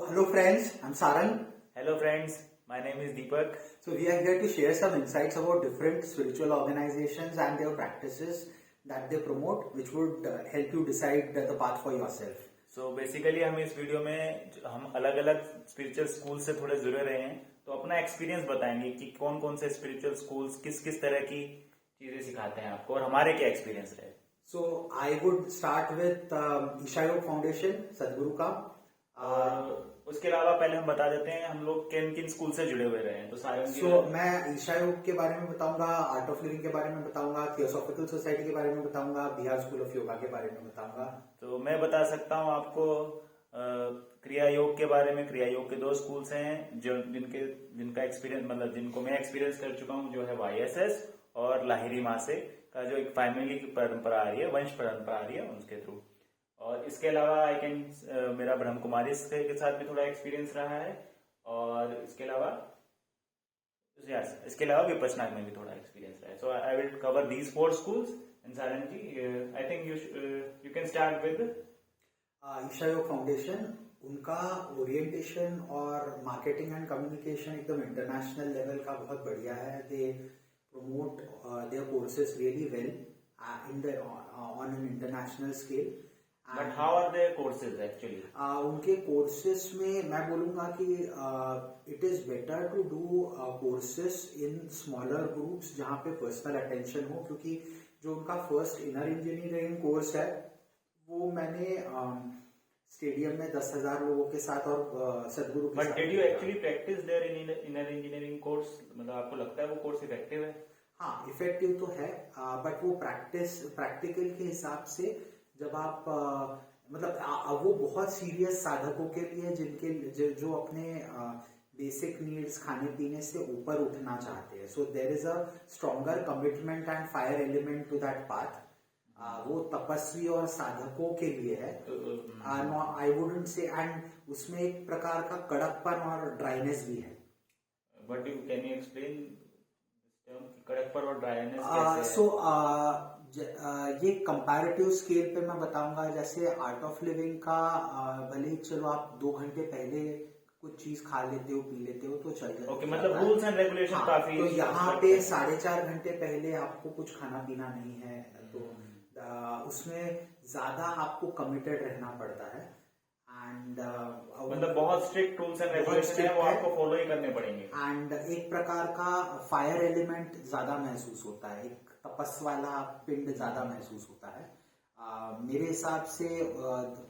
hello friends, I'm Sarang. Hello friends, my name is Deepak. So we are here to share some insights about different spiritual organizations and their practices that they promote, which would help you decide the path for yourself. So basically हम इस video में हम अलग अलग spiritual school से थोड़े जुड़े रहे हैं, तो अपना एक्सपीरियंस बताएंगे कि कौन कौन से स्पिरिचुअल स्कूल्स किस किस तरह की चीजें सिखाते हैं आपको और हमारे क्या एक्सपीरियंस रहे. So I would start with Isha Yoga foundation, सदगुरु का. और उसके अलावा पहले हम बता देते हैं हम लोग किन किन स्कूल से जुड़े हुए रहे हैं. तो सारे मैं ईशा योग के बारे में बताऊंगा, आर्ट ऑफ लिविंग के बारे में बताऊंगा, थियोसॉफिकल सोसाइटी के बारे में बताऊंगा, बिहार स्कूल ऑफ योगा के बारे में बताऊंगा. तो मैं बता सकता हूँ आपको क्रिया योग के बारे में. क्रिया योग के दो स्कूल्स हैं जो जिनका एक्सपीरियंस मतलब जिनको मैं एक्सपीरियंस कर चुका हूँ, जो है YSS और लाहिरी मासे का जो एक फैमिली की परंपरा आ रही है, वंश परंपरा आ रही है उनके थ्रू. और इसके अलावा मेरा ब्रह्म कुमारी के साथ भी थोड़ा एक्सपीरियंस रहा है. और इसके अलावा विपश्यना में भी थोड़ा एक्सपीरियंस रहा है. So I will cover these 4 schools. And Sarang ji, I think you can start with Isha Yoga foundation. उनका ओरिएंटेशन और मार्केटिंग एंड कम्युनिकेशन एकदम इंटरनेशनल लेवल का बहुत बढ़िया है. दे promote their courses really well on an international scale. But how are their courses actually? उनके courses में मैं बोलूँगा कि it is better to do courses in smaller groups जहाँ पे personal attention हो, क्योंकि जो उनका first inner engineering course है वो मैंने स्टेडियम में 10,000 लोगों के साथ और सदगुरु के साथ. But did you actually practice their inner engineering course? मतलब आपको लगता है वो कोर्स इफेक्टिव है? हाँ, इफेक्टिव तो है, बट वो प्रैक्टिकल के हिसाब से जब आप मतलब वो बहुत सीरियस साधकों के लिए जिनके जो अपने बेसिक नीड्स खाने पीने से ऊपर उठना चाहते हैं. So there is a stronger commitment and fire element to that path. वो तपस्वी और साधकों के लिए है. आई वुडंट से, एंड उसमें एक प्रकार का कड़कपन और ड्राइनेस भी है. But you can you explain कड़कपन और ड्राइनेस कैसे? सो ये कंपैरेटिव स्केल पे मैं बताऊंगा. जैसे आर्ट ऑफ लिविंग का भले ही चलो आप 2 घंटे पहले कुछ चीज खा लेते हो, पी लेते हो तो चल जाता है. ओके, मतलब रूल्स एंड रेगुलेशन काफी. तो यहाँ पे 4.5 घंटे पहले आपको कुछ खाना पीना नहीं है, तो उसमें ज्यादा आपको कमिटेड रहना पड़ता है. एंड मतलब बहुत स्ट्रिक्ट रूल्स एंड रेगुलेशन है, वो आपको फॉलो ही करने पड़ेंगे. एंड एक प्रकार का फायर एलिमेंट ज्यादा महसूस होता है, एक तपस वाला पिंड ज्यादा महसूस होता है मेरे हिसाब से.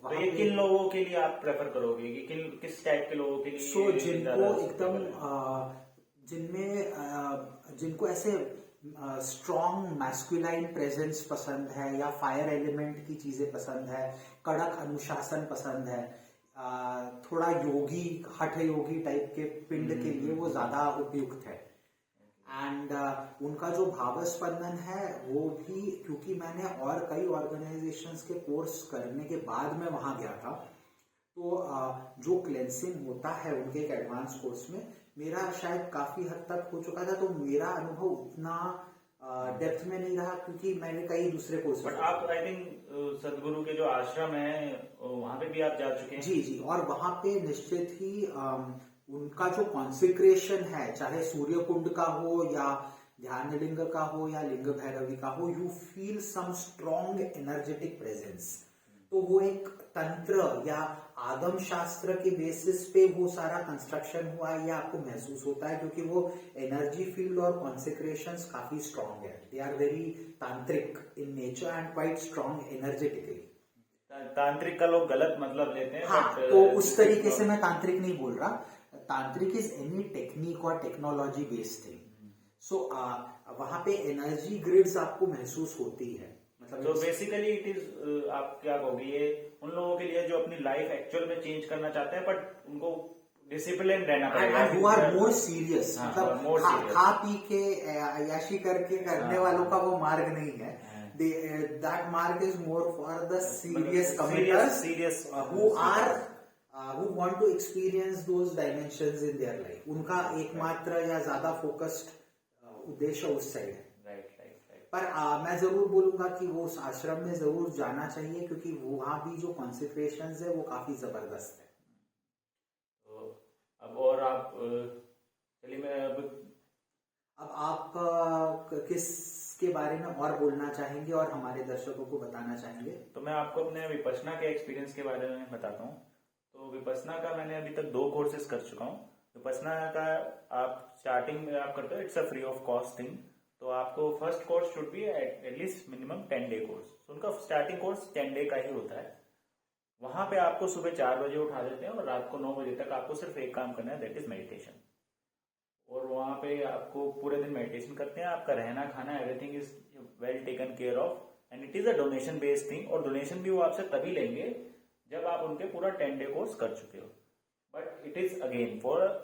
तो ये किन लोगों के लिए आप प्रेफर करोगे कि किस टाइप के लोगों के लिए? सो जिनको एकदम जिनको ऐसे स्ट्रॉन्ग मैस्कुलाइन प्रेजेंस पसंद है, या फायर एलिमेंट की चीजें पसंद है, कड़क अनुशासन पसंद है, थोड़ा योगी हठ योगी टाइप के पिंड के लिए वो ज्यादा उपयुक्त है. एंड उनका जो भाव स्पंदन है वो भी, क्योंकि मैंने और कई ऑर्गेनाइजेशंस के कोर्स करने के बाद में वहां गया था, तो जो क्लेंसिंग होता है उनके एक एडवांस कोर्स में मेरा शायद काफी हद तक हो चुका था. तो मेरा अनुभव उतना डेप्थ में नहीं रहा, क्योंकि मैंने कई दूसरे कोर्स. बट आप आई थिंक सदगुरु के जो आश्रम है वहां पे भी आप जा चुके हैं? जी, और वहां पे निश्चित ही उनका जो कॉन्सिक्रेशन है, चाहे सूर्य कुंड का हो या ध्यान लिंग का हो या लिंग भैरवी का हो, you feel some strong energetic presence. तो वो एक तंत्र या आगम शास्त्र के बेसिस पे वो सारा कंस्ट्रक्शन हुआ है, ये आपको महसूस होता है, क्योंकि वो एनर्जी फील्ड और कॉन्सिक्रेशंस काफी स्ट्रॉन्ग है. दे आर वेरी तांत्रिक in nature and quite strong energetically. तांत्रिक का लोग गलत मतलब लेते हैं. हाँ, तो उस तरीके से मैं तांत्रिक नहीं बोल रहा. तांत्रिक इज एनी टेक्निक और टेक्नोलॉजी बेस्ड थिंग. सो वहां पे एनर्जी ग्रिड्स आपको महसूस होती है. मतलब तो बेसिकली इट इज आप क्या कहोगे, ये उन लोगों के लिए जो अपनी लाइफ एक्चुअल में चेंज करना चाहते हैं, बट उनको डिसिप्लिन रहना पड़ेगा. Who are more serious. मतलब खा पी के अयाशी करके करने वालों का वो मार्ग नहीं है. That marg is more for the serious committers who want to experience those dimensions in their life. उनका एकमात्र या ज्यादा फोकस्ड उद्देश्य उस साइड है. पर मैं जरूर बोलूंगा कि वो उस आश्रम में जरूर जाना चाहिए, क्योंकि वहां भी जो कॉन्सेंट्रेशन है वो काफी जबरदस्त है. और आप चलिए मैं अब आप किसके बारे में और बोलना चाहेंगे और हमारे दर्शकों को बताना चाहेंगे? तो मैं आपको अपने विपश्यना के एक्सपीरियंस के बारे में बताता हूँ। तो विपश्यना का मैंने अभी तक 2 कोर्सेज कर चुका हूँ। विपश्यना का आप स्टार्टिंग में आप करते हो, it's a free of cost thing. तो आपको first course should be at least minimum 10 day course. तो उनका स्टार्टिंग कोर्स 10 डे का ही होता है। वहां पे आपको सुबह 4 बजे उठा देते हैं और रात को 9 बजे तक आपको सिर्फ एक काम करना है, दैट इज मेडिटेशन। और वहां पे आपको पूरे दिन मेडिटेशन करते हैं, आपका रहना खाना everything is well taken care of, and it is a donation based thing. और डोनेशन भी वो आपसे तभी लेंगे जब आप उनके पूरा 10 डे कोर्स कर चुके हो। But it is again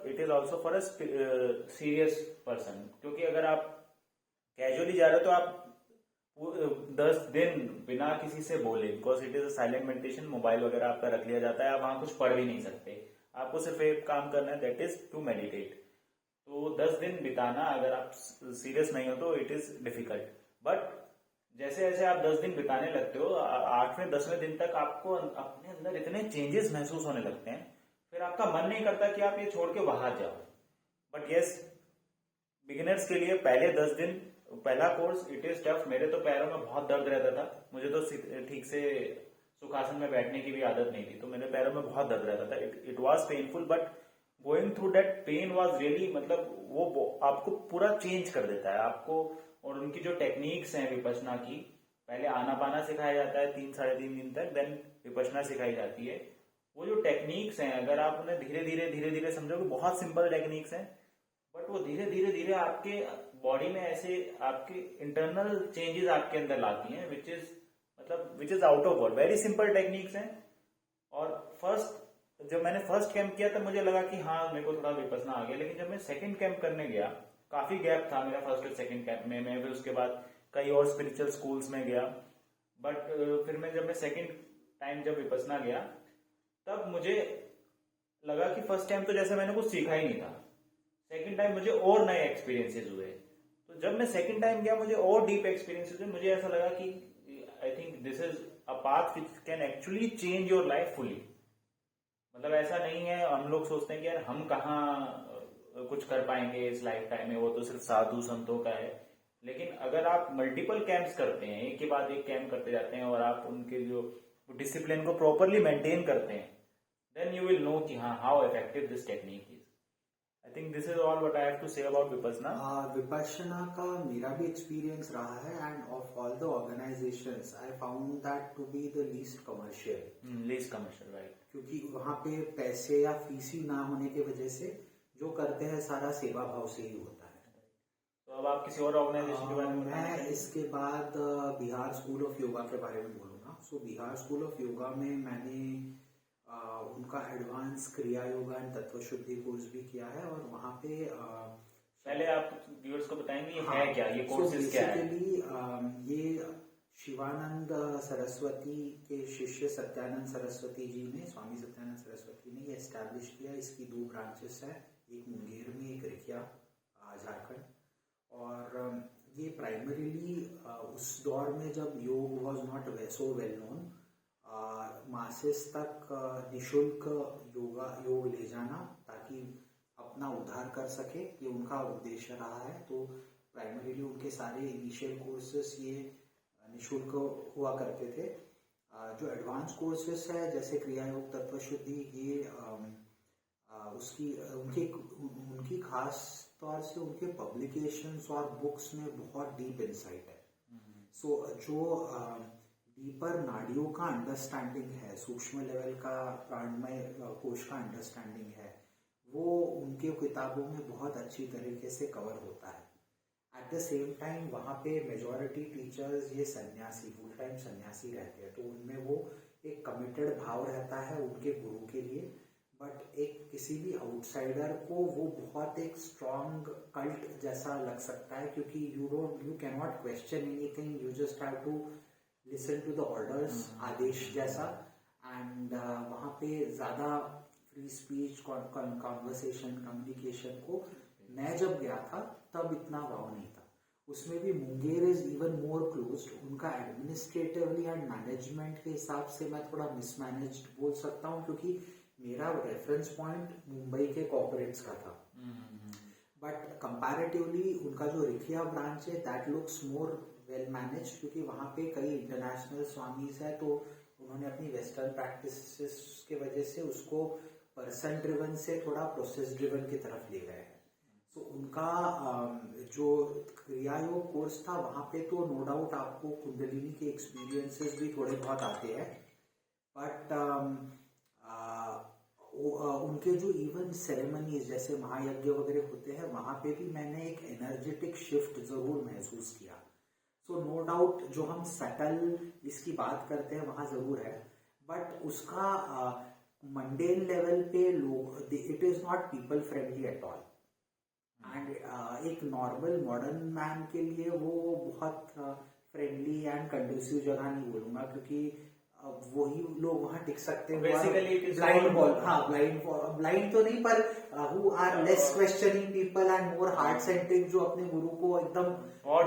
it is also for a serious person, क्योंकि अगर आप कैजुअली जा रहे हो तो आप 10 दिन बिना किसी से बोले, because it is a silent meditation, mobile वगैरह आपका रख लिया जाता है, आप वहां कुछ पढ़ भी नहीं सकते, आपको सिर्फ एक काम करना है, दैट इज टू मेडिटेट। तो 10 दिन बिताना अगर आप सीरियस नहीं हो तो इट इज डिफिकल्ट। बट जैसे जैसे आप 10 दिन बिताने लगते हो, 8वें 10वें दिन तक आपको अपने अंदर इतने चेंजेस महसूस होने लगते हैं, फिर आपका मन नहीं करता कि आप ये छोड़ के बाहर जाओ। बट यस, बिगिनर्स के लिए पहले 10 दिन, पहला कोर्स इट इज टफ। मेरे तो पैरों में बहुत दर्द रहता था, मुझे तो ठीक से सुखासन में बैठने की भी आदत नहीं थी, तो मेरे पैरों में बहुत दर्द रहता था। It was painful, but going through that pain was really, मतलब वो आपको पूरा चेंज कर देता है आपको। और उनकी जो टेक्निक्स हैं विपश्यना की, पहले आनापाना सिखाया जाता है 3-3.5 दिन तक, देन विपश्यना सिखाई जाती है। वो जो टेक्निक्स हैं, अगर आप उन्हें धीरे धीरे समझोगे, बहुत सिंपल टेक्निक्स हैं, बट वो धीरे धीरे आपके बॉडी में ऐसे आपके इंटरनल चेंजेस आपके अंदर लाती हैं, which is out of word. Very simple techniques हैं। और जब मैंने फर्स्ट कैंप किया तब मुझे लगा कि हाँ मेरे को थोड़ा विपश्यना आ गया, लेकिन जब मैं सेकंड कैंप करने गया, काफी गैप था मेरा फर्स्ट और सेकंड कैंप में, मैं फिर उसके बाद कई और स्पिरिचुअल स्कूल्स में गया। बट फिर जब मैं सेकंड टाइम जब विपश्यना गया, तब मुझे लगा कि फर्स्ट टाइम तो जैसे मैंने कुछ सीखा ही नहीं था, सेकंड टाइम मुझे और नए एक्सपीरियंसेस हुए। तो जब मैं सेकंड टाइम गया, मुझे और डीप एक्सपीरियंसेस हुए। मुझे ऐसा लगा कि आई think this is a path which can actually change your life fully. मतलब ऐसा नहीं है, हम लोग सोचते हैं कि यार हम कहाँ कुछ कर पाएंगे इस लाइफ टाइम में, वो तो सिर्फ साधु संतों का है। लेकिन अगर आप मल्टीपल कैंप्स करते हैं, एक के बाद एक कैंप करते जाते हैं, और आप उनके जो डिसिप्लिन को प्रॉपरली मेंटेन करते हैं, देन यू विल नो कि हाँ how effective this technique is. I think this is all what I have to say about Vipassana. Vipassana का मेरा भी एक्सपीरियंस रहा है, and of all the organisations I found that to be the least commercial, right. क्योंकि वहाँ पे पैसे या फीस ही ना होने की वजह से जो करते हैं सारा सेवा भाव से ही होता है। तो अब आप किसी और ऑर्गेनाइजेशन के बारे में? मैं इसके बाद बिहार स्कूल ऑफ योगा के बारे में बोलूँगा। सो बिहार स्कूल ऑफ योगा में मैंने उनका एडवांस क्रिया योगा एंड तत्व शुद्धि कोर्स भी किया है। और वहाँ पे पहले आप व्यूअर्स को बताएंगे है क्या ये कोर्सेज क्या है? ये शिवानंद सरस्वती के शिष्य सत्यानंद सरस्वती जी ने, स्वामी सत्यानंद सरस्वती ने ये एस्टैब्लिश किया। इसकी 2 ब्रांचेस हैं, एक मुंगेर में, एक रिखिया झारखंड। और ये प्राइमरीली उस दौर में जब योग was not so well known, masses तक निशुल्क योग ले जाना ताकि अपना उद्धार कर सके, ये उनका उद्देश्य रहा है। तो प्राइमरीली उनके सारे इनिशियल कोर्सेस ये निशुल्क हुआ करते थे। जो एडवांस कोर्सेस है जैसे क्रिया योग तत्व शुद्धि, ये उनकी खास तौर से उनके पब्लिकेशंस और बुक्स में बहुत डीप इंसाइट है। सो जो डीपर नाड़ियों का अंडरस्टैंडिंग है, सूक्ष्म लेवल का प्राणमय कोश का अंडरस्टैंडिंग है, वो उनके किताबों में बहुत अच्छी तरीके से कवर होता है। एट द सेम टाइम वहाँ पे मेजॉरिटी टीचर्स ये सन्यासी, फुल टाइम सन्यासी रहते हैं, तो उनमें वो एक कमिटेड भाव रहता है उनके गुरु के लिए। बट एक किसी भी आउटसाइडर को वो बहुत एक स्ट्रॉन्ग कल्ट जैसा लग सकता है, क्योंकि you can not question anything, you just have to listen to the orders, आदेश जैसा। एंड वहाँ पे ज़्यादा फ्री स्पीच, कॉन्वर्सेशन, कम्युनिकेशन को मैं जब गया था तब इतना वाव नहीं था। उसमें भी Munger is even more closed. उनका एडमिनिस्ट्रेटिवली एंड मैनेजमेंट के हिसाब से मैं थोड़ा मिसमैनेज्ड बोल सकता हूँ, क्योंकि मेरा रेफरेंस पॉइंट मुंबई के कॉर्पोरेट्स का था, बट कंपैरेटिवली उनका जो रिखिया ब्रांच है that looks more well manage, क्योंकि वहाँ पे कई इंटरनेशनल स्वामीज है, तो उन्होंने अपनी वेस्टर्न प्रैक्टिसेस के वजह से उसको पर्सन ड्रिवन से थोड़ा प्रोसेस ड्रिवन की तरफ ले गए हैं। तो उनका जो क्रिया योग कोर्स था वहाँ पे तो नो डाउट आपको कुंडलिनी के एक्सपीरियंसेस भी थोड़े बहुत आते हैं, बट उनके जो इवन सेरेमनीज जैसे महायज्ञ वगैरह होते हैं वहाँ पे भी मैंने एक एनर्जेटिक शिफ्ट जरूर महसूस किया। सो नो डाउट जो हम सटल इसकी बात करते हैं वहाँ जरूर है, बट उसका मंडेन लेवल पे लोग it is not people friendly at all, and एक नॉर्मल मॉडर्न मैन के लिए वो बहुत फ्रेंडली एंड कंडूसिव जगह नहीं बोलूंगा, क्योंकि वही लोग वहाँ टिक सकते हैं बेसिकली ब्लाइंड बॉल, हाँ ब्लाइंड तो नहीं, पर who are less questioning people and more heart centric, जो अपने गुरु को एकदम बहुत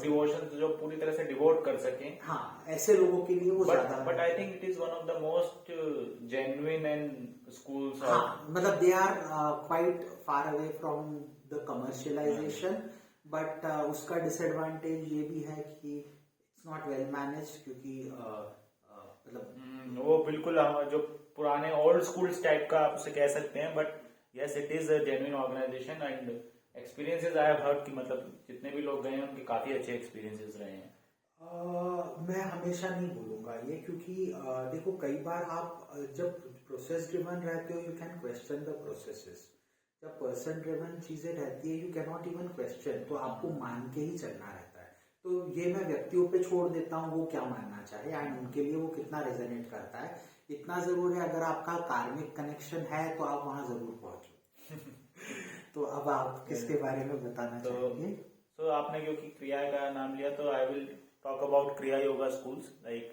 डिवोशन जो पूरी तरह से डिवोट कर सके, हाँ ऐसे लोगों के लिए वो ज्यादा। But I think it is one of the most genuine and schools, हाँ मतलब they are quite far away from the commercialisation, but उसका डिसएडवांटेज ये भी है कि इट्स नॉट वेल मैनेज, क्योंकि मतलब वो बिल्कुल जो पुराने ओल्ड स्कूल्स टाइप का आप उसे कह सकते हैं, but yes it is a genuine organisation and experiences I have heard कि मतलब जितने भी लोग गए हैं उनके काफी अच्छे एक्सपीरियंसेस रहे हैं। मैं हमेशा नहीं बोलूंगा ये, क्योंकि देखो कई बार आप जब प्रोसेस ड्रिवन रहते हो you can question the processes, जब पर्सन ड्रिवन चीजें रहती है you can not even question, तो आपको मान के ही चलना रहता है। तो ये मैं व्यक्तियों पे छोड़ देता हूँ वो क्या मानना चाहे एंड उनके लिए वो कितना रेजोनेट करता है। इतना जरूर है अगर आपका कार्मिक कनेक्शन है तो आप वहां जरूर पहुंचो। तो अब आप किसके बारे में बताना चाहेंगे? तो आपने क्योंकि क्रिया का नाम लिया तो आई विल टॉक अबाउट क्रिया योगा स्कूल्स। लाइक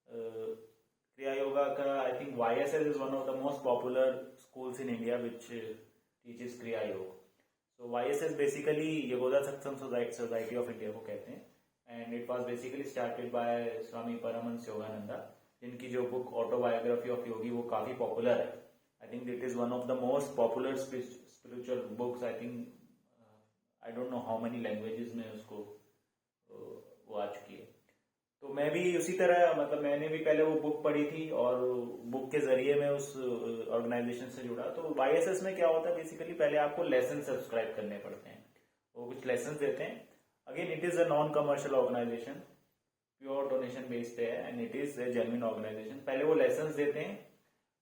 क्रिया योगा का I think YSS is one of the most popular schools in India which teaches क्रिया योग। So YSS basically Yogoda Satsang Society of India को कहते हैं, and it was basically started by Swami Paramahansa Yogananda, जिनकी जो book autobiography of योगी वो काफी popular है। आई think it is one of the most popular spiritual books. I think I don't know how many languages में उसको वो आ चुकी है। तो मैं भी उसी तरह मतलब मैंने भी पहले वो बुक पढ़ी थी और बुक के जरिए मैं उस ऑर्गेनाइजेशन से जुड़ा। तो YSS में क्या होता है बेसिकली पहले आपको लेसन सब्सक्राइब करने पड़ते हैं, वो कुछ लेसन देते हैं। Again it is a non commercial organisation, pure donation based है and it is a genuine organisation. पहले वो लेसन देते हैं,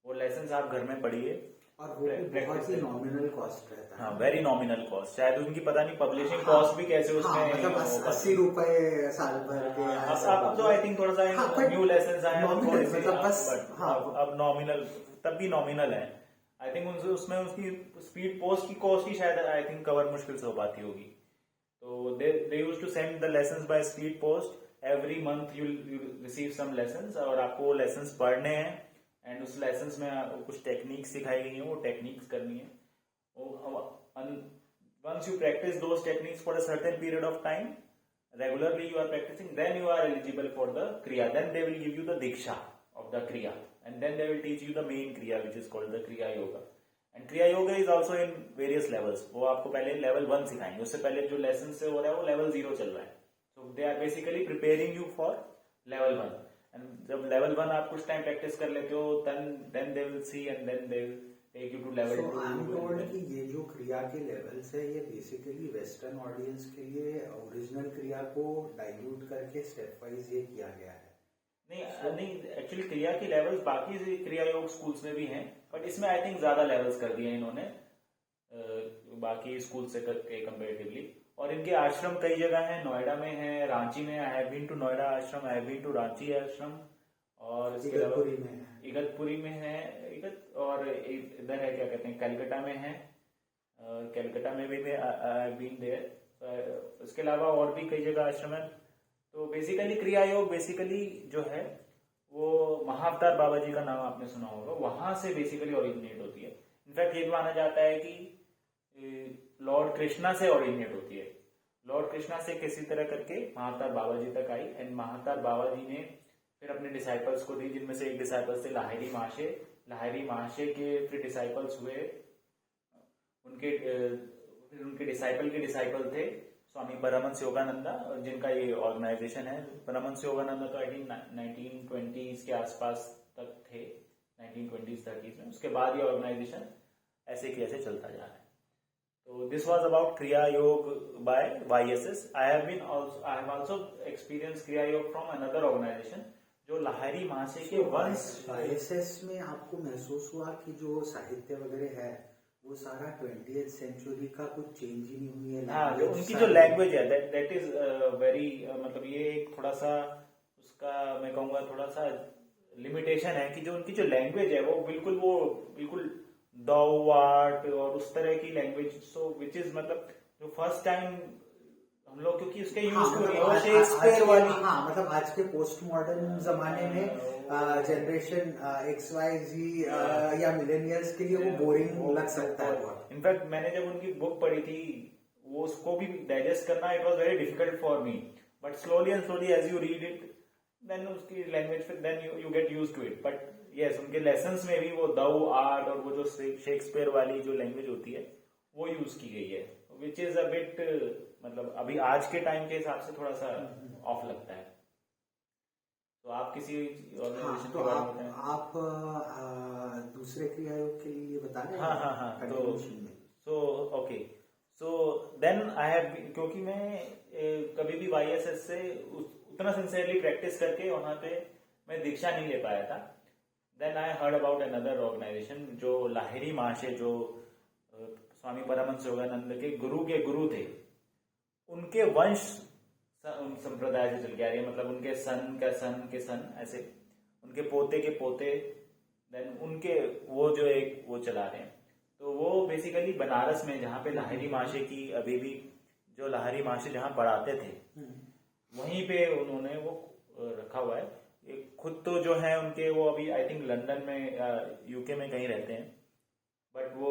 वो लेसन आप घर में पढ़िए और वो बहुत ही नॉमिनल कॉस्ट रहता है। हाँ वेरी नॉमिनल कॉस्ट, शायद उनकी पता नहीं पब्लिशिंग कॉस्ट भी कैसे उसमें मतलब 80 रुपए साल भर के। अब तो आई थिंक थोड़ा सा न्यू लेसन आए मतलब अब नॉमिनल तब भी नॉमिनल है। आई थिंक उसमें उसकी स्पीड पोस्ट की कॉस्ट ही शायद आई थिंक कवर मुश्किल से हो पाती होगी। तो they used to send the lessons by speed post. Every month you receive some lessons और आपको लेसन्स पढ़ने हैं एंड उस लेसन्स में कुछ टेक्निक्स सिखाई गई हैं, वो टेक्निक्स करनी है। Once you practice those techniques for a certain period of time, regularly you are practicing, then you are eligible for the Kriya. Then they will give you the Diksha of the Kriya. And then they will teach you the main Kriya which is called the Kriya Yoga. And Kriya Yoga is also in various levels. वो आपको पहले level 1 सिखाएंगे, उससे पहले जो lesson से हो रहा है वो level 0 चल रहा है। So they are basically preparing you for level 1. And जब level 1 आप कुछ time practice कर लेते हो then they will see and then they will take you to level 2. I am told कि ये जो क्रिया के लेवल्स है ये बेसिकली वेस्टर्न ऑडियंस के लिए ओरिजिनल क्रिया को डाइल्यूट करके स्टेप वाइज ये किया गया है। नहीं एक्चुअली क्रिया की लेवल्स बाकी क्रिया योग स्कूल्स में भी हैं, बट इसमें आई थिंक ज्यादा लेवल्स कर दिए इन्होंने बाकी स्कूल से कंपेरेटिवली। और इनके आश्रम कई जगह हैं, नोएडा में है, रांची में। I have been to Noida ashram, I have been to Ranchi ashram, और इसके अलावा इगतपुरी में है और इधर है क्या कहते हैं कलकत्ता में है, कलकत्ता में भी बीन देयर। इसके अलावा और भी कई जगह आश्रम है। तो बेसिकली क्रिया योग बेसिकली जो है वो महाअवतार बाबा जी का नाम आपने सुना होगा, वहां से बेसिकली ओरिजिनेट होती है। इनफैक्ट ये माना जाता है कि लॉर्ड कृष्णा से ओरिजिनेट होती है। लॉर्ड कृष्णा से किसी तरह करके महाअवतार बाबा जी तक आई एंड महाअवतार बाबा जी ने फिर अपने डिसाइपल्स को दी, जिनमें से एक डिसाइपल्स थे लाहिरी महाशय। लाहिरी महाशय के फिर डिसाइपल्स हुए, फिर उनके डिसाइपल के डिसाइपल थे स्वामी परमहंस योगानंदा, जिनका ये ऑर्गेनाइजेशन है। परमहंस योगानंदा तो आई थिंक 1920s के आसपास तक थे, 1920s-30s में। उसके बाद ये ऑर्गेनाइजेशन ऐसे की ऐसे चलता जा रहा है। तो this was about Kriya Yoga by YSS। I have also experience Kriya Yoga from another organisation जो लाहिरी महाशय के वंश। YSS में आपको महसूस हुआ कि जो साहित्य वगैरह है वो सारा 20th सेंचुरी का कुछ चेंज ही नहीं हुई है? हाँ, जो उनकी जो लैंग्वेज है दैट इज वेरी, मतलब ये एक थोड़ा सा उसका मैं कहूँगा थोड़ा सा लिमिटेशन है कि जो उनकी जो लैंग्वेज है वो बिल्कुल दार्ट और उस तरह की लैंग्वेज, सो विच इज मतलब जो फर्स्ट टाइम हम लोग क्योंकि उसके यूज टू नहीं, शेक्सपियर वाली। हाँ, मतलब आज के पोस्ट मॉडर्न जमाने में जनरेशन XYZ या मिलेनियल्स के लिए वो बोरिंग लग सकता है बहुत। इनफैक्ट मैंने जब उनकी बुक पढ़ी थी वो उसको भी डाइजेस्ट करना it was very difficult for me, but slowly and slowly as you read it then उसकी language then you get used to it. But yes, उनके लेसन्स में भी वो दाऊ आर्ट और वो जो शेक्सपियर वाली जो लैंग्वेज होती है वो यूज की गई है, विच इज अ बिट मतलब अभी आज के टाइम के हिसाब से थोड़ा सा ऑफ लगता है। तो आप किसी ऑर्गेनाइजेशन के बारे में बताएं। आप दूसरे क्रिया योग के लिए बता रहे हैं? हाँ। तो okay, so then I have, क्योंकि मैं कभी भी YSS से उतना सिंसियरली प्रैक्टिस करके वहां पे मैं दीक्षा नहीं ले पाया था। Then I heard about another organisation जो लाहिरी महाशय, जो स्वामी परमहंस योगानंद के गुरु थे, उनके वंश संप्रदाय से चल के आ रही है, मतलब उनके सन के सन ऐसे उनके पोते के पोते, देन उनके वो जो एक वो चला रहे हैं। तो वो बेसिकली बनारस में जहाँ पे लाहिरी महाशय की अभी भी जो लाहिरी महाशय जहाँ पढ़ाते थे वहीं पे उन्होंने वो रखा हुआ है। खुद तो जो है उनके वो अभी आई थिंक लंदन में UK में कहीं रहते हैं, बट वो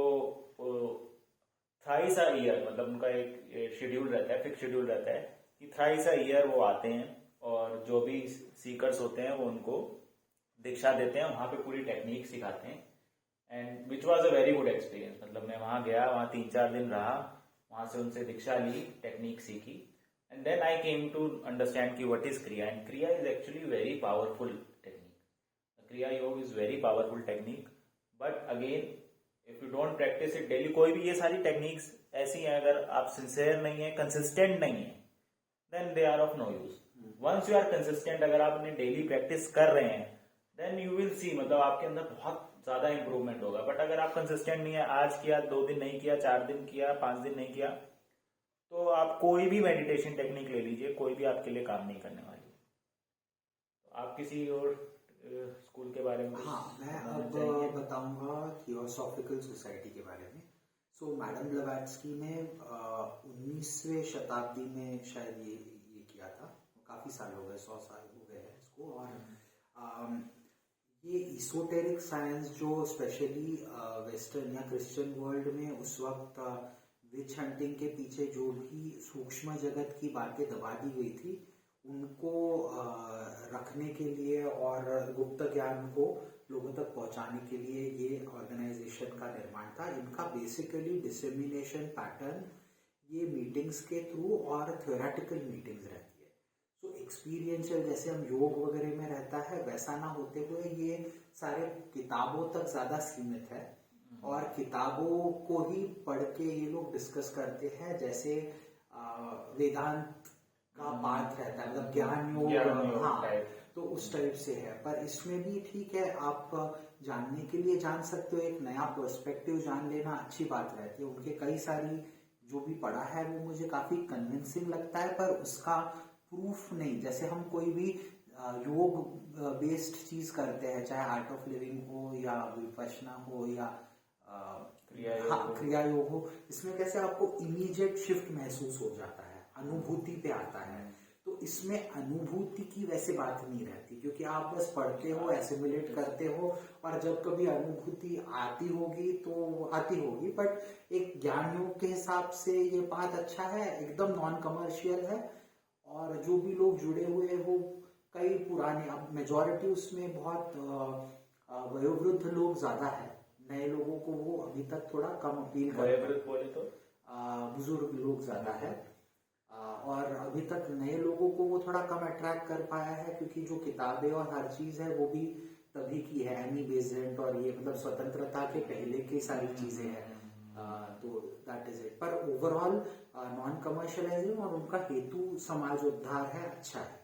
थ्राइस अ ईयर, मतलब उनका एक शेड्यूल रहता है, फिक्स शेड्यूल रहता है कि थ्राइस अ ईयर वो आते हैं और जो भी सीकर्स होते हैं वो उनको दीक्षा देते हैं, वहाँ पे पूरी टेक्निक सिखाते हैं। And which was a very good experience. मतलब मैं वहाँ गया, वहाँ 3-4 दिन रहा, वहाँ से उनसे दीक्षा ली, टेक्निक सीखी, and then I came to understand कि what is Kriya. And Kriya is actually very powerful technique. Kriya Yoga is very powerful technique, but again if you don't practise it daily, कोई भी ये सारी टेक्निक्स ऐसी हैं, अगर आप सिंसियर नहीं है, कंसिस्टेंट नहीं है, then they are of no use. Once you are consistent, अगर आप अपने डेली प्रैक्टिस कर रहे हैं, देन यू विल सी, मतलब आपके अंदर बहुत ज्यादा इंप्रूवमेंट होगा। बट अगर आप कंसिस्टेंट नहीं है, आज किया, 2 दिन नहीं किया, 4 दिन किया, 5 दिन नहीं किया, तो आप कोई भी मेडिटेशन टेक्निक ले लीजिए, कोई भी आपके लिए काम नहीं करने वाली। तो आप किसी और स्कूल के बारे में? हाँ, मैं अब बताऊंगा थियोसॉफिकल सोसाइटी के बारे में। सो मैडम ब्लवैट्स्की ने 19वीं शताब्दी में शायद ये किया था, काफी साल हो गए, 100 साल हो गए हैं इसको। और ये इsoteric साइंस जो स्पेशली वेस्टर्न या क्रिश्चियन वर्ल्ड में उस वक्त विच हंटिंग के पीछे जो भी सूक्ष्म जगत की बातें दबा दी गई थी, उनको रखने के लिए और गुप्त ज्ञान को लोगों तक पहुंचाने के लिए ये ऑर्गेनाइजेशन का निर्माण था। इनका बेसिकली डिसेमिनेशन पैटर्न ये मीटिंग्स के थ्रू और थ्योरेटिकल मीटिंग्स रहती है। तो एक्सपीरियंशियल जैसे हम योग वगैरह में रहता है, वैसा ना होते हुए ये सारे किताबों तक ज्यादा सीमित है और किताबों को ही पढ़ के ये लोग डिस्कस करते हैं। जैसे वेदांत का पाठ रहता है, मतलब ज्ञान योग, हाँ, तो उस टाइप से है। पर इसमें भी ठीक है, आप जानने के लिए जान सकते हो, एक नया पर्सपेक्टिव जान लेना अच्छी बात रहती है। उनके कई सारी जो भी पढ़ा है वो मुझे काफी कन्विंसिंग लगता है, पर उसका प्रूफ नहीं। जैसे हम कोई भी योग बेस्ड चीज करते हैं, चाहे आर्ट ऑफ लिविंग हो या विपश्यना हो या क्रिया योग हो, इसमें कैसे आपको इमीडिएट शिफ्ट महसूस हो जाता है, अनुभूति पे आता है। तो इसमें अनुभूति की वैसे बात नहीं रहती, क्योंकि आप बस पढ़ते हो, एसिमुलेट करते हो, और जब कभी अनुभूति आती होगी तो आती होगी। बट एक ज्ञान योग के हिसाब से ये बात अच्छा है, एकदम नॉन कमर्शियल है, और जो भी लोग जुड़े हुए हैं वो कई पुराने, अब मेजॉरिटी उसमें बहुत वयोवृद्ध लोग ज्यादा है, नए लोगों को वो अभी तक थोड़ा कम अपील कर, वयोवृद्ध बोले तो बुजुर्ग लोग ज्यादा है। और अभी तक नए लोगों को वो थोड़ा कम अट्रैक्ट कर पाया है, क्योंकि जो किताबें और हर चीज है वो भी तभी की है, एनी बेसेंट और ये मतलब स्वतंत्रता के पहले की सारी चीजें हैं। तो दैट इज इट। पर ओवरऑल नॉन कमर्शियलाइजिंग और उनका हेतु समाज उद्धार है, अच्छा है।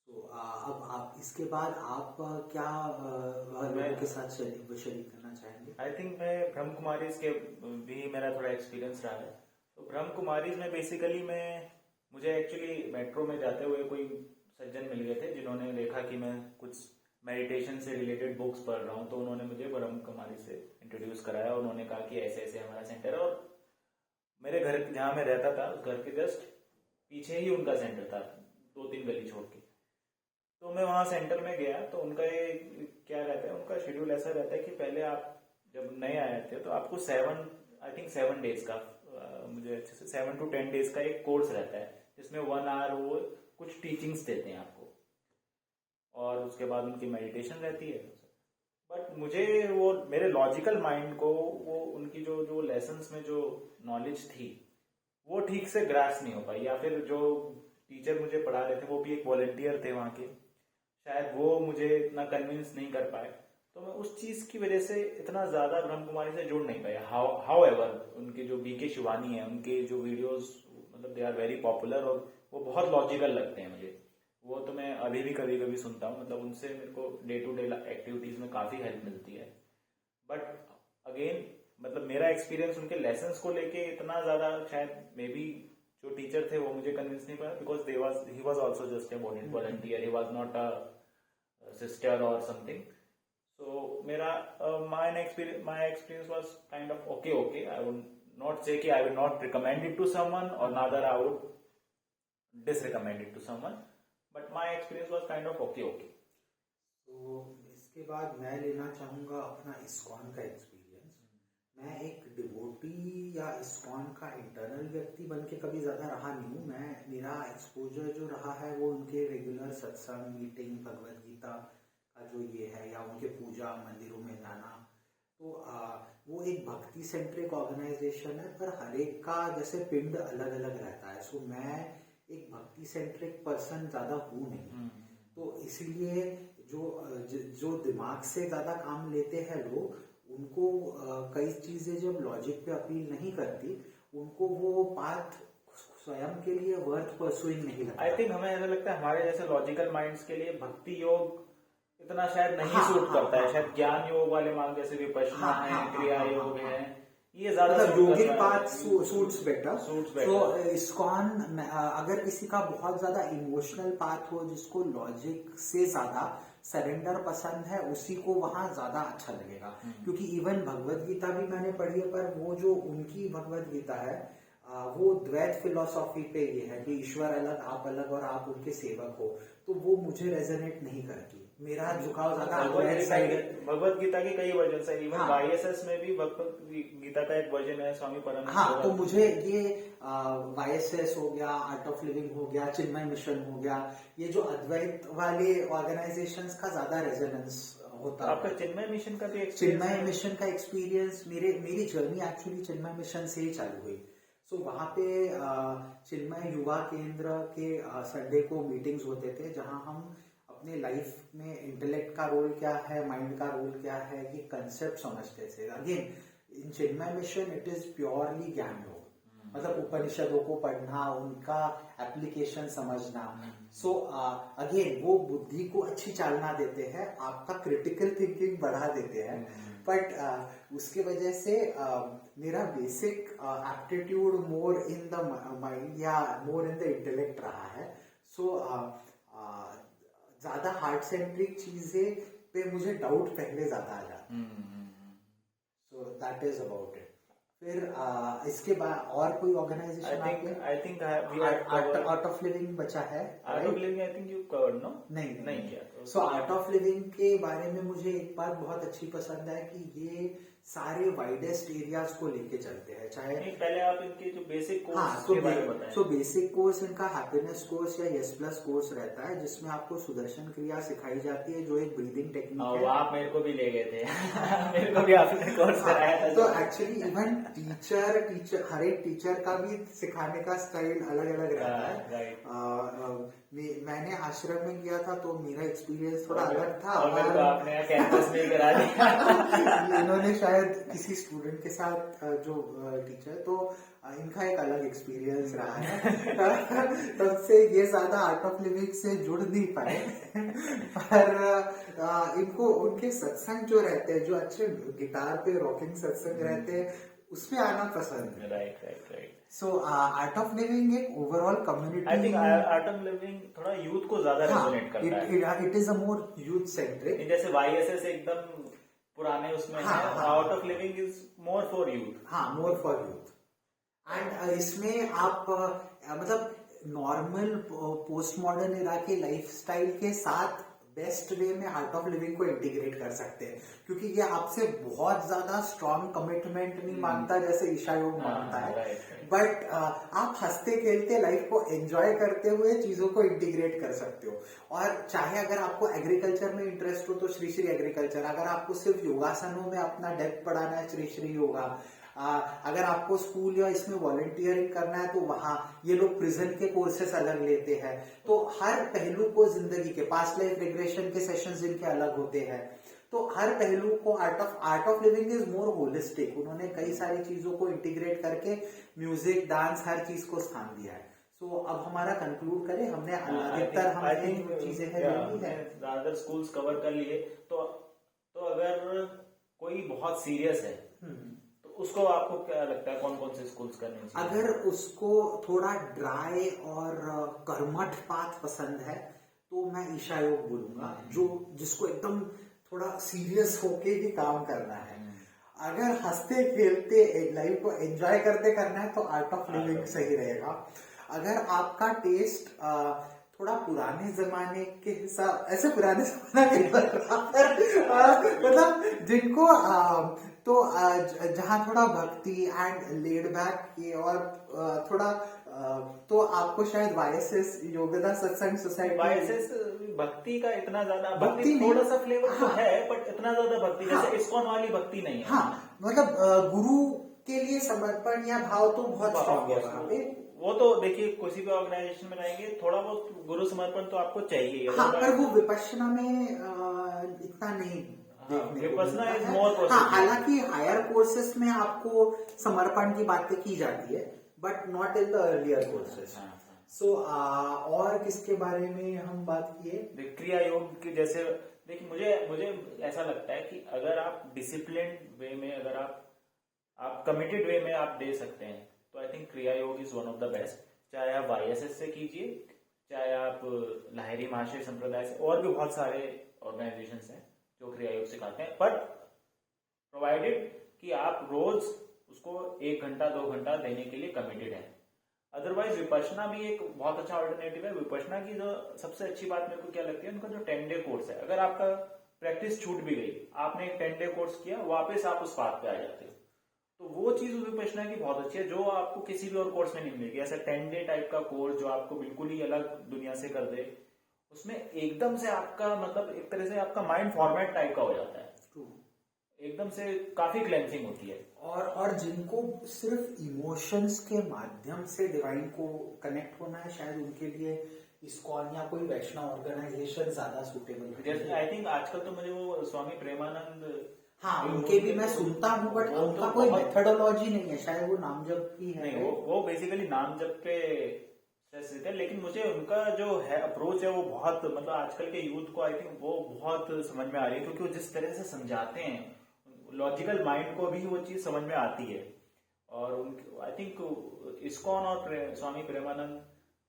तो अब आप इसके बाद आप क्या लोगों के साथ शरीक करना चाहेंगे? आई थिंक मैं ब्रह्म कुमारीज के भी मेरा थोड़ा एक्सपीरियंस रहा है। तो ब्रह्म कुमारीज में बेसिकली मुझे एक्चुअली मेट्रो में जाते हुए कोई सज्जन मिल गए थे जिन्होंने देखा कि मैं कुछ मेडिटेशन से रिलेटेड बुक्स पढ़ रहा हूँ, तो उन्होंने मुझे ब्रह्म कुमारी से इंट्रोड्यूस कराया। उन्होंने कहा कि ऐसे ऐसे हमारा सेंटर है, और मेरे घर जहाँ मैं रहता था उस घर के जस्ट पीछे ही उनका सेंटर था, 2-3 गली छोड़ के। तो मैं वहाँ सेंटर में गया, तो उनका ये क्या रहता है, उनका शेड्यूल ऐसा रहता है कि पहले आप जब नए आए थे तो आपको 7 डेज का मुझे अच्छे से 7 to 10 डेज का एक कोर्स रहता है, जिसमें 1 आवर वो कुछ टीचिंग्स देते हैं आपको, और उसके बाद उनकी मेडिटेशन रहती है। बट मुझे वो मेरे लॉजिकल माइंड को वो उनकी जो लेसन्स में जो नॉलेज थी वो ठीक से ग्रास नहीं हो पाई, या फिर जो टीचर मुझे पढ़ा रहे थे वो भी एक वॉलंटियर थे वहाँ के, शायद वो मुझे इतना कन्विंस नहीं कर पाए। तो मैं उस चीज की वजह से इतना ज्यादा ब्रह्म कुमारी से जुड़ नहीं पाया। हाउ एवर उनके जो बीके शिवानी है, उनके जो वीडियोस मतलब दे आर वेरी पॉपुलर, और वो बहुत लॉजिकल लगते हैं मुझे। वो तो मैं अभी भी कभी कभी सुनता हूँ, मतलब उनसे मेरे को डे टू डे एक्टिविटीज में काफी हेल्प मिलती है। बट अगेन मतलब मेरा एक्सपीरियंस उनके लेसन्स को लेके इतना ज्यादा शायद मे बी जो टीचर थे वो मुझे कन्विंस नहीं पाया, because he was also just a volunteer, he was not a sister और समथिंग। So मेरा my experience was kind of okay. I would not say कि I will not recommend it to someone, or neither I would disrecommend it to someone, but my experience was kind of okay. तो इसके बाद मैं लेना चाहूँगा अपना ISKCON का experience. मैं एक डिवोटी या इस्कॉन का इंटरनल व्यक्ति बन के कभी ज़्यादा रहा नहीं हूँ। मेरा एक्सपोजर जो रहा है वो उनके रेगुलर सत्संग, मीटिंग, भगवद गीता का जो ये है, या उनके पूजा मंदिरों में जाना। तो वो एक भक्ति सेंट्रिक ऑर्गेनाइजेशन है, पर हर एक का जैसे पिंड अलग अलग रहता है। सो मैं एक भक्ति सेंट्रिक पर्सन ज़्यादा हूँ नहीं, तो इसीलिए जो दिमाग से ज़्यादा काम लेते हैं लोग, उनको कई चीज़ें जब लॉजिक पे अपील नहीं करती, उनको वो पाथ स्वयं के लिए वर्थ परसुइंग नहीं लगता। आई थिंक हमें ऐसा लगता है हमारे जैसे लॉजिकल माइंड्स के लिए भक्ति योग इतना शायद नहीं सूट करता है। शायद ज्ञान योग वाले मान जैसे विपश्यना है, क्रिया योग है, ये ज्यादा योगिक पाथ सूट्स बेटर। तो इस्कॉन अगर किसी का बहुत ज्यादा इमोशनल पाथ हो, जिसको लॉजिक से ज्यादा सरेंडर पसंद है, उसी को वहां ज्यादा अच्छा लगेगा। क्योंकि इवन भगवद गीता भी मैंने पढ़ी है, पर वो जो उनकी भगवद गीता है वो द्वैत फिलोसॉफी पे ये है कि ईश्वर अलग, आप अलग, और आप उनके सेवक हो। तो वो मुझे रेजोनेट नहीं करती। मेरा झुकाव ज्यादा भगवद गीता के कई वर्जन है, इवन वाईएसएस में भी भगवद गीता का एक वर्जन है, स्वामी परमानंद। हाँ, तो मुझे ये वाईएसएस हो गया, आर्ट ऑफ लिविंग हो गया, चिन्मय मिशन हो गया, ये जो अद्वैत वाले ऑर्गेनाइजेशंस का ज्यादा रेजोनेंस होता है। आपका चिन्मय मिशन का भी चिन्मय मिशन का एक्सपीरियंस, मेरी जर्नी एक्चुअली चिन्मय मिशन से ही चालू हुई। सो वहाँ पे चिन्मय युवा केंद्र के संडे को मीटिंग्स होते थे, जहाँ हम अपने लाइफ में इंटेलेक्ट का रोल क्या है, माइंड का रोल क्या है, ये कंसेप्ट समझते थे। Again in Chinmay mission it is purely ज्ञान योग, मतलब उपनिषदों को पढ़ना, उनका एप्लीकेशन समझना। सो अगेन वो बुद्धि को अच्छी चालना देते हैं, आपका क्रिटिकल थिंकिंग बढ़ा देते हैं। बट उसके वजह से मेरा basic aptitude more in the mind या मोर इन द इंटेलेक्ट रहा है। सो ज्यादा हार्ट सेंट्रिक चीजें पे मुझे डाउट पहले ज्यादा आ जाता है। So that is about it. फिर इसके बाद और कोई organisation I think art of living बचा है, art of living, I think you covered, no? नहीं किया। सो आर्ट ऑफ लिविंग के बारे में मुझे एक बात बहुत अच्छी पसंद है कि ये सारे वाइडेस्ट एरियाज को लेके चलते हैं, चाहे नहीं, पहले आप इनके जो बेसिक कोर्स हाँ के बारे में बताएं। सो बेसिक कोर्स इनका हैप्पीनेस कोर्स या यस प्लस कोर्स रहता है, जिसमें आपको सुदर्शन क्रिया सिखाई जाती है जो एक ब्रीदिंग टेक्निक है। आप मेरे को भी ले गए थे मेरे को भी आपने कोर्स कराया था। तो एक्चुअली इवन टीचर हर एक टीचर का भी सिखाने का स्टाइल अलग अलग रहता है। मैंने आश्रम में किया था तो मेरा एक्सपीरियंस थोड़ा अलग था, और मेरे को आपने कैंपस में करा दिया। इन्होंने शायद किसी स्टूडेंट के साथ जो टीचर, तो इनका एक अलग एक्सपीरियंस रहा है। तब से ये ज्यादा आर्ट ऑफ लिविंग से जुड़ नहीं पाए पर इनको उनके सत्संग जो रहते हैं, जो अच्छे गिटार पे रॉकिंग सत्संग रहते हैं, उसमें आना पसंद है। Right. So art of living एक overall community, I think art of living थोड़ा यूथ को ज्यादा रेजोनेट करता है। It is a more youth centric. जैसे YSS एकदम पुराने उसमें है, art of living is more for youth. हाँ, मोर फॉर यूथ। एंड इसमें आप मतलब नॉर्मल पोस्ट मॉडर्न इरा के लाइफस्टाइल के साथ बेस्ट वे में आर्ट ऑफ लिविंग को इंटीग्रेट कर सकते हैं, क्योंकि ये आपसे बहुत ज्यादा स्ट्रॉन्ग कमिटमेंट नहीं मांगता जैसे ईशा योग मांगता है, बट आप हंसते खेलते लाइफ को एंजॉय करते हुए चीजों को इंटीग्रेट कर सकते हो। और चाहे अगर आपको एग्रीकल्चर में इंटरेस्ट हो तो श्री श्री एग्रीकल्चर, अगर आपको सिर्फ योगासनों में अपना डेप्थ बढ़ाना है श्री श्री योगा, अगर आपको स्कूल या इसमें वॉलंटियरिंग करना है तो वहां ये लोग प्रिजन के कोर्सेस अलग लेते हैं। तो हर पहलू को जिंदगी के पास्ट लाइफ रिग्रेशन के सेशंस जिनके अलग होते हैं, तो हर पहलू को art of living is more holistic. उन्होंने कई सारी चीजों को इंटीग्रेट करके म्यूजिक, डांस, हर चीज को स्थान दिया है। सो अब हमारा कंक्लूड करें, हमने अधिकतर हमने जो चीजें हैं ज्यादातर स्कूल्स कवर कर लिए। तो अगर कोई बहुत सीरियस है उसको आपको क्या लगता है कौन कौन से स्कूल्स करने चाहिए? अगर उसको थोड़ा ड्राई और कर्मठ पाथ पसंद है तो मैं ईशा योग बोलूंगा, जो जिसको एकदम थोड़ा सीरियस होके भी काम करना है। अगर हंसते खेलते लाइफ को एंजॉय करते करना है तो आर्ट ऑफ लिविंग सही रहेगा। अगर आपका टेस्ट थोड़ा पुराने जमाने के हिसाब, ऐसे पुराने जमाने के मतलब जिनको तो जहाँ थोड़ा भक्ति एंड लेड बैक की और थोड़ा तो आपको शायद YSS योगदा सत्संग सोसाइटी, YSS भक्ति का इतना ज्यादा भक्ति थोड़ा सा फ्लेवर तो है, बट इतना ज्यादा भक्ति जैसे इस्कॉन वाली भक्ति नहीं है। हाँ, मतलब गुरु के लिए समर्पण या भाव तो बहुत स्ट्रॉन्ग है वहाँ पे। वो तो देखिए किसी भी ऑर्गेनाइजेशन में रहेंगे थोड़ा बहुत गुरु समर्पण तो आपको चाहिए। हाँ, पर वो विपश्यना में इतना नहीं विपश्यना इज मोर। हाँ, हालांकि हायर कोर्सेस में आपको समर्पण की बातें की जाती है, but not in the earlier courses. So और किसके बारे में हम बात किए? क्रिया योग की। जैसे देखिए मुझे ऐसा लगता है कि अगर आप डिसिप्लिन वे में, अगर आप कमिटेड वे में आप दे सकते हैं तो आई थिंक क्रिया Yoga is one of the best. चाहे आप YSS से कीजिए, चाहे आप लाहिरी महाशय संप्रदाय से, और भी बहुत सारे ऑर्गेनाइजेशंस हैं जो क्रिया योग सिखाते हैं, बट प्रोवाइडेड कि आप रोज उसको 1 घंटा 2 घंटा देने के लिए कमिटेड है। अदरवाइज विपश्यना भी एक बहुत अच्छा ऑल्टरनेटिव है। विपश्यना की जो सबसे अच्छी बात मेरे को क्या लगती है, उनका जो 10 डे कोर्स है, अगर आपका प्रैक्टिस छूट भी गई, आपने एक 10 डे कोर्स किया, वापस आप उस पाथ पे आ जाते हो, तो वो चीज विपश्यना की बहुत अच्छी है जो आपको किसी भी और कोर्स में नहीं मिलेगी। ऐसा 10 डे टाइप का कोर्स जो आपको बिल्कुल ही अलग दुनिया से कर दे, उसमें एकदम से आपका मतलब एक तरह से आपका माइंड फॉर्मेट टाइप का हो जाता है, एकदम से काफी क्लेंसिंग होती है। और जिनको सिर्फ इमोशंस के माध्यम से डिवाइन को कनेक्ट होना है, शायद उनके लिए इस्कॉन या कोई वैष्णव ऑर्गेनाइजेशन ज्यादा सूटेबल है। जैसे आई थिंक आजकल तो मुझे वो स्वामी प्रेमानंद, हाँ, उनके भी मैं सुनता हूँ, बट उनका कोई मेथोडोलॉजी नहीं है, शायद वो नाम जप ही है। नहीं, वो बेसिकली नाम जप पे स्ट्रेस है, लेकिन मुझे उनका जो है अप्रोच है वो बहुत मतलब आजकल के यूथ को आई थिंक वो बहुत समझ में आ रही है, क्योंकि वो जिस तरह से समझाते हैं लॉजिकल माइंड को भी वो चीज समझ में आती है। और आई थिंक इस्कॉन और Swami Premanand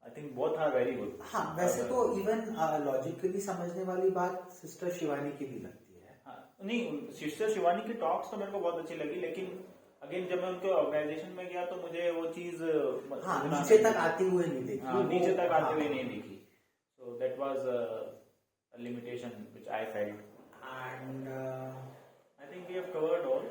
I think both are very good. हाँ, वैसे तो इवन लॉजिकली समझने वाली बात सिस्टर शिवानी की भी लगती है। हाँ, नहीं, सिस्टर शिवानी की टॉक्स तो मेरे को बहुत अच्छी लगी, लेकिन अगेन जब मैं उनके ऑर्गेनाइजेशन में गया तो मुझे वो चीज हाँ, नीचे तक आती हुई नहीं देखी। हाँ, नीचे तक आते हुए नहीं दिखी। So that was a limitation which I felt and I think we have covered all.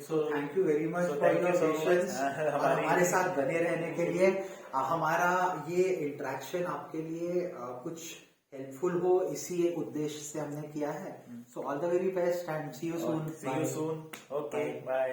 So thank you very much for your patience, हमारे साथ बने रहने के लिए। हमारा ये इंटरेक्शन आपके लिए कुछ हेल्पफुल हो, इसी एक उद्देश्य से हमने किया है। So all the very best and see you soon. See you soon. Okay, bye.